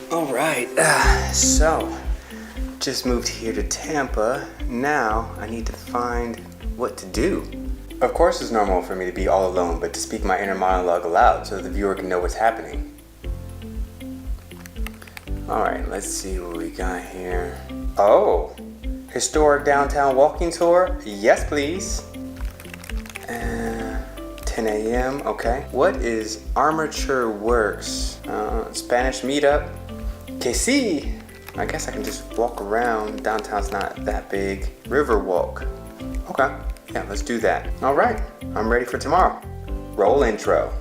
All right, so just moved here to Tampa. Now I need to find what to do. Of course it's normal for me to be all alone, but to speak my inner monologue aloud so the viewer can know what's happening. All right, let's see what we got here. Oh, historic downtown walking tour? Yes, please. 10 a.m., okay. What is Armature Works? Spanish Meetup? Que si! I guess I can just walk around. Downtown's not that big. Riverwalk. Okay, yeah, let's do that. All right, I'm ready for tomorrow. Roll intro.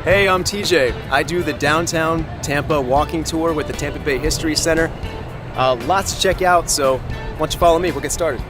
Hey, I'm TJ. I do the downtown Tampa walking tour with the Tampa Bay History Center. Lots to check out, so why don't you follow me? We'll get started.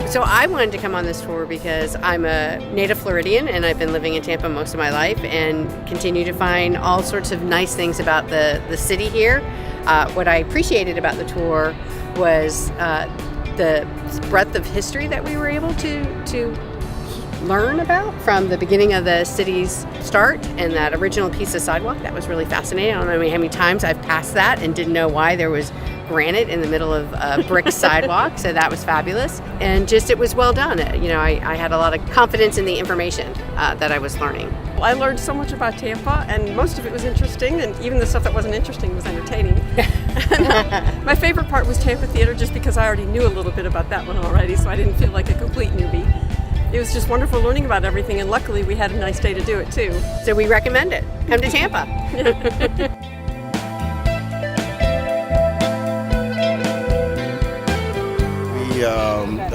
So I wanted to come on this tour because I'm a native Floridian and I've been living in Tampa most of my life and continue to find all sorts of nice things about the city here. What I appreciated about the tour was the breadth of history that we were able to learn about from the beginning of the city's start and that original piece of sidewalk. That was really fascinating. I don't know how many times I've passed that and didn't know why there was granite in the middle of a brick sidewalk, so that was fabulous. And just it was well done. You know, I had a lot of confidence in the information that I was learning. Well, I learned so much about Tampa, and most of it was interesting, and even the stuff that wasn't interesting was entertaining. And, my favorite part was Tampa Theater, just because I already knew a little bit about that one already, so I didn't feel like a complete newbie. It was just wonderful learning about everything, and luckily we had a nice day to do it too. So we recommend it. Come to Tampa.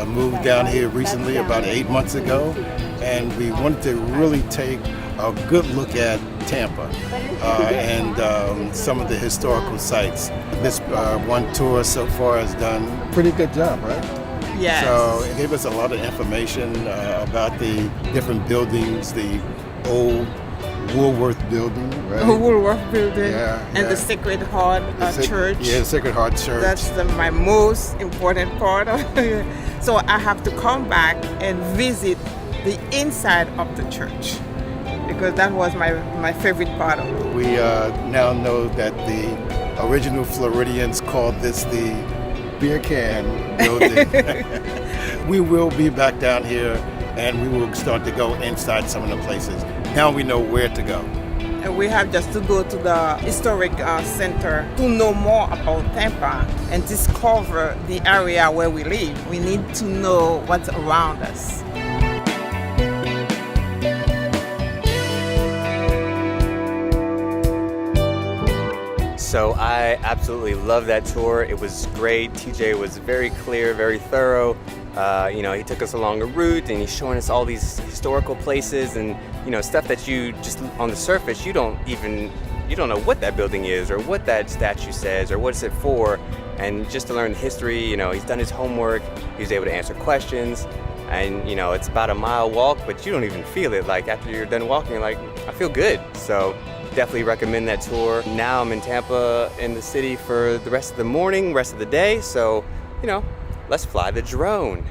We moved down here recently, about 8 months ago, and we wanted to really take a good look at Tampa and some of the historical sites. This one tour so far has done a pretty good job, right? Yes. So it gave us a lot of information about the different buildings, the old Woolworth building, right? Woolworth building, Yeah, and the Sacred Heart Church. Yeah, the Sacred Heart Church. That's my most important part of it. So I have to come back and visit the inside of the church because that was my favorite part of it. We now know that the original Floridians called this the beer can building. We will be back down here and we will start to go inside some of the places. Now we know where to go. And we have just to go to the historic center to know more about Tampa and discover the area where we live. We need to know what's around us. So I absolutely love that tour. It was great. TJ was very clear, very thorough. He took us along a route and he's showing us all these historical places and stuff that you just on the surface you don't know what that building is or what that statue says or what's it for. And just to learn the history, he's done his homework. He was able to answer questions. And it's about a mile walk, but you don't even feel it. Like after you're done walking, you're like, I feel good. So definitely recommend that tour. Now I'm in Tampa in the city for the rest of the morning, rest of the day. So, let's fly the drone.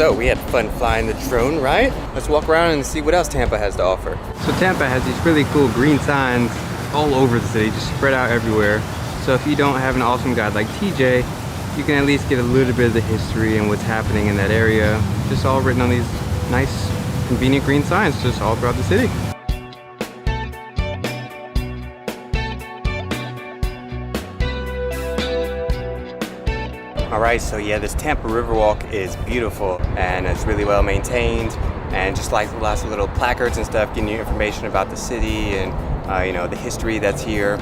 So we had fun flying the drone, right? Let's walk around and see what else Tampa has to offer. So Tampa has these really cool green signs all over the city, just spread out everywhere. So if you don't have an awesome guide like TJ, you can at least get a little bit of the history and what's happening in that area, just all written on these nice, convenient green signs just all throughout the city. All right, so yeah, this Tampa Riverwalk is beautiful and it's really well maintained, and just like lots of little placards and stuff giving you information about the city and you know, the history that's here.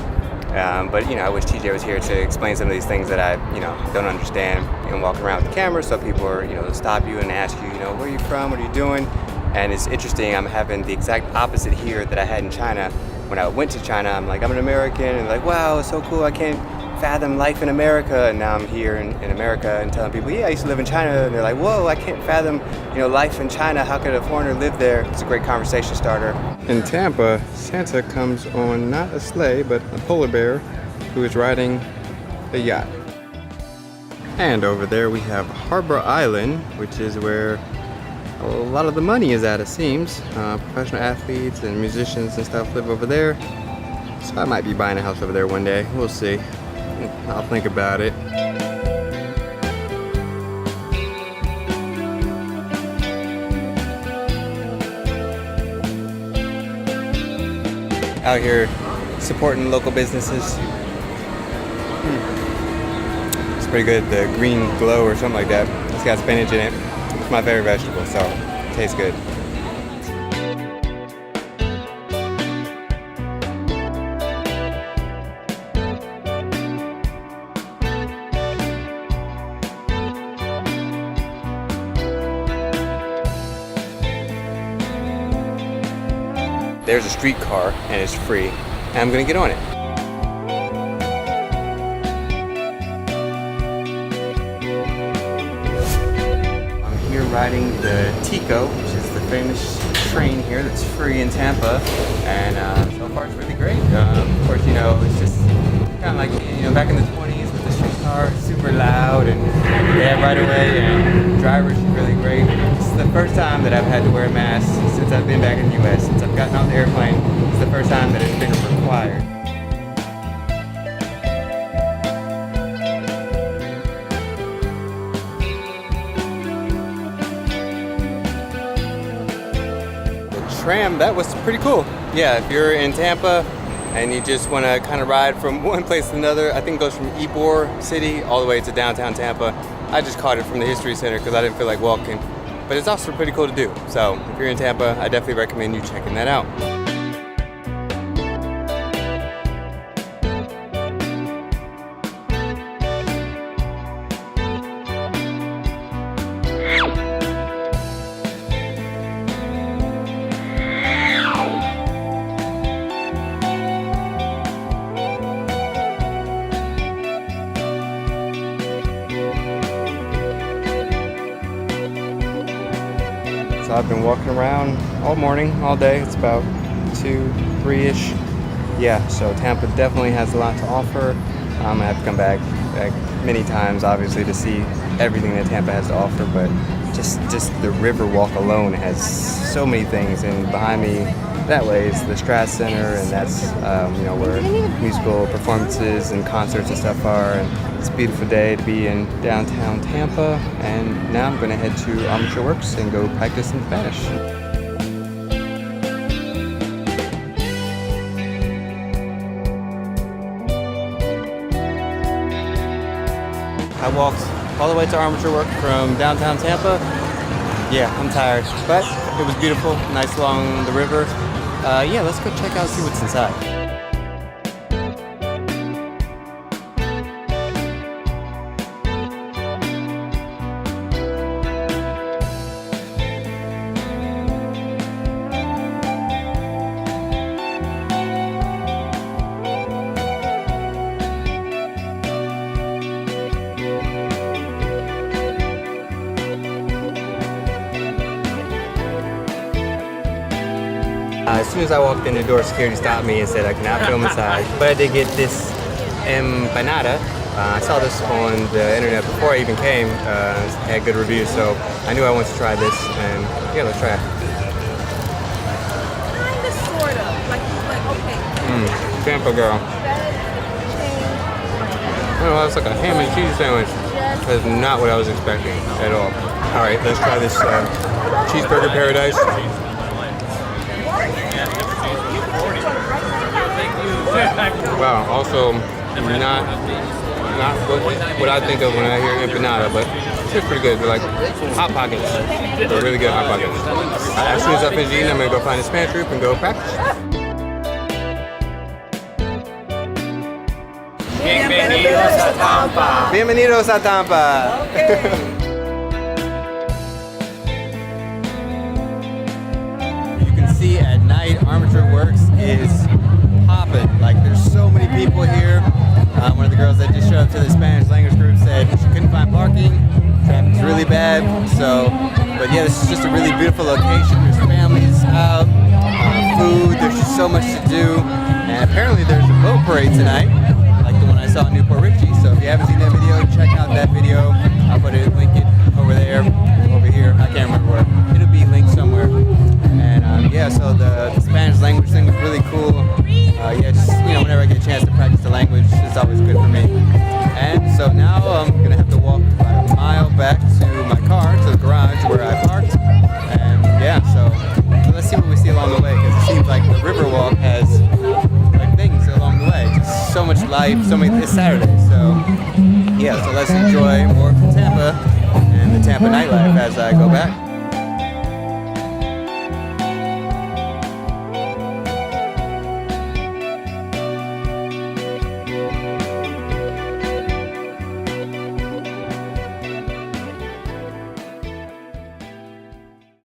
But you know, I wish TJ was here to explain some of these things that I, you know, don't understand. You know, walking around with the camera, so people are, you know, stop you and ask you, you know, where are you from, what are you doing? And it's interesting, I'm having the exact opposite here that I had in China. When I went to China, I'm like, I'm an American, and like, wow, it's so cool, I can't fathom life in America. And now I'm here in America and telling people, yeah, I used to live in China, and they're like, whoa, I can't fathom, you know, life in China, how could a foreigner live there? It's a great conversation starter. In Tampa, Santa comes on not a sleigh, but a polar bear who is riding a yacht. And over there we have Harbor Island, which is where a lot of the money is at, it seems. Professional athletes and musicians and stuff live over there. So I might be buying a house over there one day. We'll see. I'll think about it. Out here supporting local businesses. It's pretty good, the green glow or something like that. It's got spinach in it. It's my favorite vegetable, so it tastes good. There's a streetcar and it's free, and I'm gonna get on it. I'm here riding the Tico, which is the famous train here that's free in Tampa, and so far it's really great. Of course, you know, it's just kind of like, you know, back in the 20s with the streetcar, super loud, and they have right away, and drivers are really great. This is the first time that I've had to wear a mask since I've been back in the US. Since I've gotten off the airplane, it's the first time that it's been required. The tram, that was pretty cool. Yeah, if you're in Tampa and you just want to kind of ride from one place to another, I think it goes from Ybor City all the way to downtown Tampa. I just caught it from the History Center because I didn't feel like walking. But it's also pretty cool to do. So if you're in Tampa, I definitely recommend you checking that out. So I've been walking around all morning, all day. It's about 2, 3-ish. Yeah, so Tampa definitely has a lot to offer. I have to come back many times, obviously, to see everything that Tampa has to offer. But just the Riverwalk alone has so many things. And behind me, that way is the Strat Center, and that's you know, where musical performances and concerts and stuff are. And it's a beautiful day to be in downtown Tampa. And now I'm going to head to Armature Works and go practice some Spanish. I walked all the way to Armature Work from downtown Tampa. Yeah, I'm tired, but it was beautiful, nice along the river. Yeah, let's go check out, see what's inside. As soon as I walked in the door, security stopped me and said I cannot film inside. But I did get this empanada, I saw this on the internet before I even came. It had good reviews, so I knew I wanted to try this, and yeah, let's try it. Kinda, sorta. Like okay. Tampa girl. Oh, it's like a ham and cheese sandwich. That's not what I was expecting at all. All right, let's try this cheeseburger paradise. Wow, also not what I think of when I hear empanada, but it's pretty good. They're like hot pockets. They're really good hot pockets. As soon as I finish eating, I'm gonna go find a Spanish group and go practice. Bienvenidos a Tampa. Bienvenidos a Tampa. You can see at night, Armature Works is popping. Like, there's so many people here. One of the girls that just showed up to the Spanish language group said she couldn't find parking. Traffic's really bad. But yeah, this is just a really beautiful location. There's families out, food. There's just so much to do. And apparently there's a boat parade tonight, like the one I saw in Newport Richie. So if you haven't seen that video, check out that video. I'll put it, link it over there, over here. I can't remember where. It'll be linked somewhere. And yeah, so the Spanish language thing was really cool. Yeah, just whenever I get a chance to practice the language, it's always good for me. And so now I'm gonna have to walk about a mile back to my car, to the garage where I parked. And yeah, so let's see what we see along the way, because it seems like the Riverwalk has like things along the way. Just so much life, it's Saturday, so yeah, so let's enjoy more from Tampa and the Tampa nightlife as I go back.